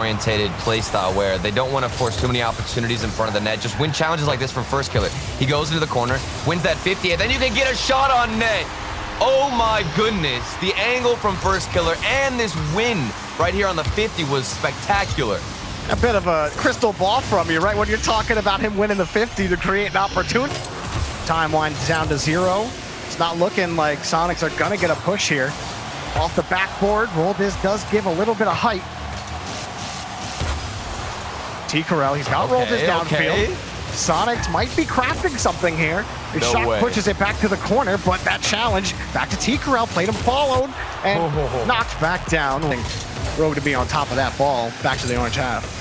orientated playstyle where they don't want to force too many opportunities in front of the net. Just win challenges like this from First Killer. He goes into the corner, wins that 50, and then you can get a shot on net. Oh my goodness. The angle from First Killer and this win right here on the 50 was spectacular. A bit of a crystal ball from you, right? When you're talking about him winning the 50 to create an opportunity. Time winds down to 0. It's not looking like Soniqs are gonna get a push here. Off the backboard, RLCS does give a little bit of height. T-Corral, he's got RLCS downfield. Soniqs might be crafting something here. His shot pushes it back to the corner, but that challenge back to T-Corral, played him followed, and knocked back down. Rogue to be on top of that ball, back to the orange half.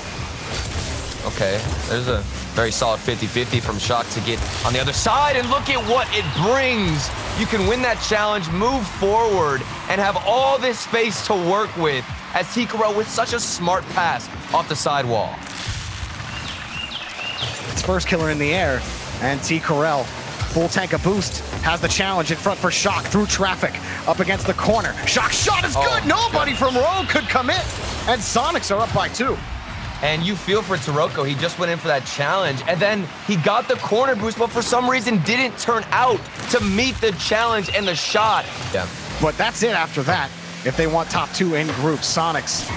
Okay, there's a very solid 50-50 from Shock to get on the other side, and look at what it brings. You can win that challenge, move forward, and have all this space to work with as T-Corral with such a smart pass off the sidewall. It's First Killer in the air, and T-Corral, full tank of boost, has the challenge in front for Shock through traffic, up against the corner. Shock's shot is good! Nobody from Rogue could commit, and Soniqs are up by 2. And you feel for Taroko, he just went in for that challenge, and then he got the corner boost, but for some reason didn't turn out to meet the challenge and the shot. Yeah. But that's it after that. If they want top 2 in groups, Soniqs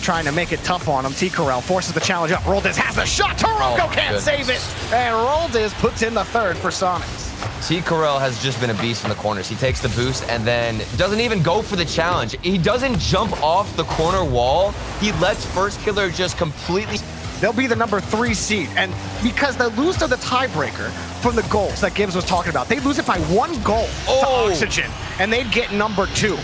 trying to make it tough on him. T-Corral forces the challenge up. RLCS has the shot. Taroko can't save it. And RLCS puts in the 3rd for Soniqs. T-Corral has just been a beast from the corners. He takes the boost and then doesn't even go for the challenge. He doesn't jump off the corner wall. He lets First Killer just completely... They'll be the number 3 seed, and because they lose to the tiebreaker from the goals that Gibbs was talking about, they lose it by 1 goal to Oxygen, and they'd get number 2.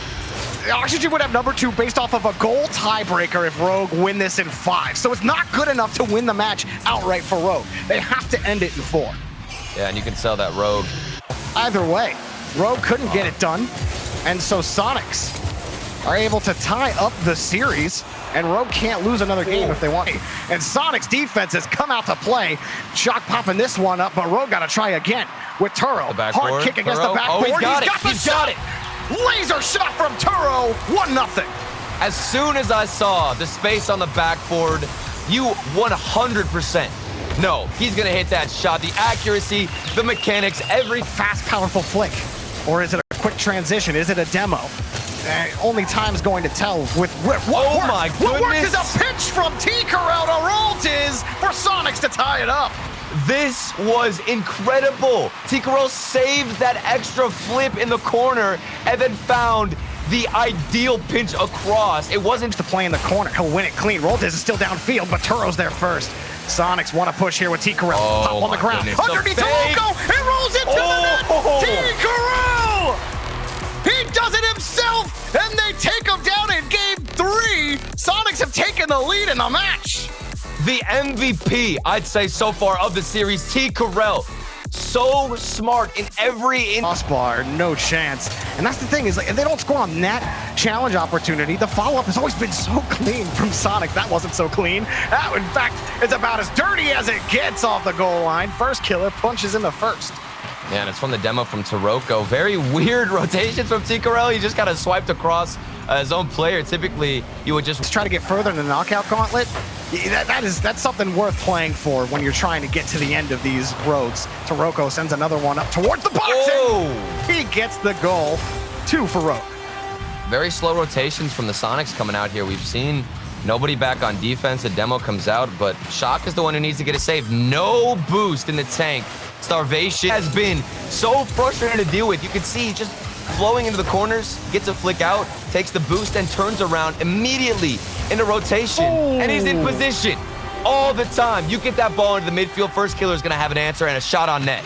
Oxygen would have number 2 based off of a goal tiebreaker if Rogue win this in 5. So it's not good enough to win the match outright for Rogue. They have to end it in 4. Yeah, and you can sell that Rogue. Either way, Rogue couldn't get it done, and so Soniqs are able to tie up the series, and Rogue can't lose another game if they want. And Soniqs defense has come out to play. Shock popping this one up, but Rogue got to try again with Turo. Hard kick against the backboard. He's got the shot. Laser shot from Turo, 1-0. As soon as I saw the space on the backboard, you 100% know he's gonna hit that shot. The accuracy, the mechanics, every fast, powerful flick. Or is it a quick transition? Is it a demo? Only time's going to tell with what works. What works is a pitch from T-Corral to RLCS for Soniqs to tie it up. This was incredible. T-Corral saved that extra flip in the corner and then found the ideal pinch across. It wasn't to play in the corner. He'll win it clean. RLCS is still downfield, but Turo's there first. Soniqs want to push here with T-Corral. Pop on the ground. Underneath Taroko. It rolls into the net. T-Corral! He does it himself, and they take him down in game 3. Soniqs have taken the lead in the match. The MVP, I'd say, so far of the series, T-Corral. So smart in every crossbar, no chance. And that's the thing, is like, if they don't score on that challenge opportunity, the follow-up has always been so clean from Soniqs. That wasn't so clean. That, in fact, is about as dirty as it gets off the goal line. First Killer punches in the first. Yeah, and it's from the demo from Taroko. Very weird rotations from T-Corral. He just kind of swiped across his own player. Typically, you would just try to get further in the knockout gauntlet. That's something worth playing for when you're trying to get to the end of these roads. Taroko sends another one up towards the box, and he gets the goal. 2 for Rogue. Very slow rotations from the Soniqs coming out here. We've seen nobody back on defense. The demo comes out, but Shock is the one who needs to get a save. No boost in the tank. Starvation has been so frustrating to deal with. You can see just flowing into the corners, gets a flick out, takes the boost, and turns around immediately into rotation. And he's in position all the time. You get that ball into the midfield, First Killer is going to have an answer and a shot on net.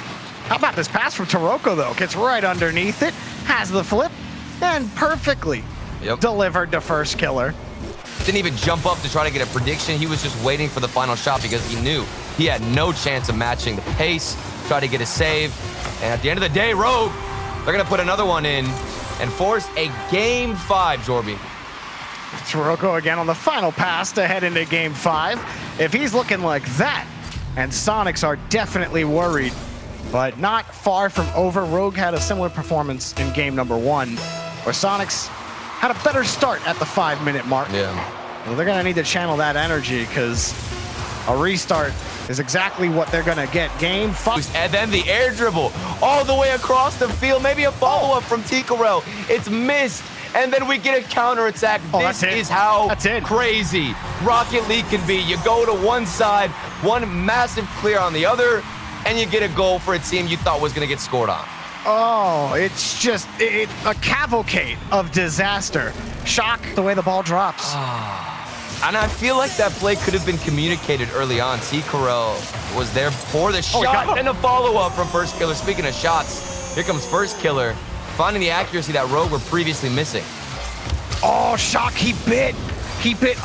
How about this pass from Taroko, though? Gets right underneath it, has the flip, and perfectly delivered to First Killer. Didn't even jump up to try to get a prediction. He was just waiting for the final shot because he knew he had no chance of matching the pace, try to get a save. And at the end of the day, Rogue, they're going to put another one in and force a game 5, Jorby. Taroko again on the final pass to head into game 5. If he's looking like that, and Soniqs are definitely worried, but not far from over. Rogue had a similar performance in game number 1, where Soniqs had a better start at the 5-minute mark. Yeah. Well, they're gonna need to channel that energy because a restart is exactly what they're gonna get. Game 5. And then the air dribble all the way across the field. Maybe a follow-up from Ticarel. It's missed. And then we get a counterattack. This is how crazy Rocket League can be. You go to one side, one massive clear on the other, and you get a goal for a team you thought was going to get scored on. Oh, it's just a cavalcade of disaster. Shock the way the ball drops. And I feel like that play could have been communicated early on. Ticarel was there for the shot and a follow-up from First Killer. Speaking of shots, here comes First Killer, finding the accuracy that Rogue were previously missing. Oh, Shock, he bit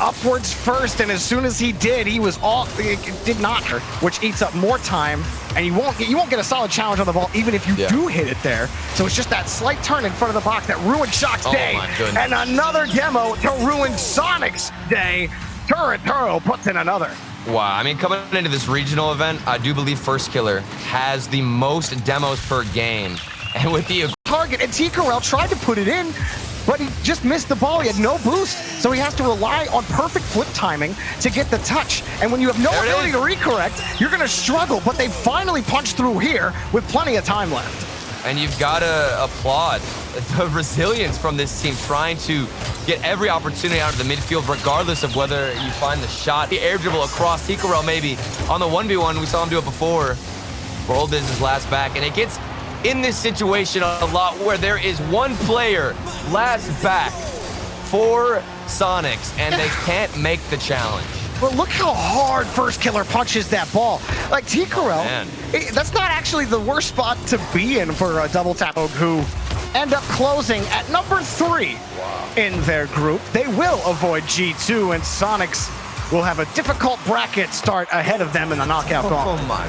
upwards first, and as soon as he did, he was off. It did not hurt, which eats up more time, and you won't get a solid challenge on the ball even if you do hit it there. So it's just that slight turn in front of the box that ruined Shock's day. And another demo to ruin Soniqs' day. Turo puts in another. Wow, I mean, coming into this regional event, I do believe First Killer has the most demos per game. And with the target, and Ticarel tried to put it in, but he just missed the ball. He had no boost, so he has to rely on perfect flip timing to get the touch. And when you have no ability to recorrect, you're going to struggle. But they finally punched through here with plenty of time left. And you've got to applaud the resilience from this team, trying to get every opportunity out of the midfield, regardless of whether you find the shot. The air dribble across Ticarel maybe on the 1v1. We saw him do it before. Rolled is his last back, and it gets in this situation a lot where there is one player last back for Soniqs, and they can't make the challenge. But look how hard First Killer punches that ball. Like Ticarel, that's not actually the worst spot to be in for a double tap, who end up closing at number 3 in their group. They will avoid G2, and Soniqs will have a difficult bracket start ahead of them in the knockout gauntlet. Oh my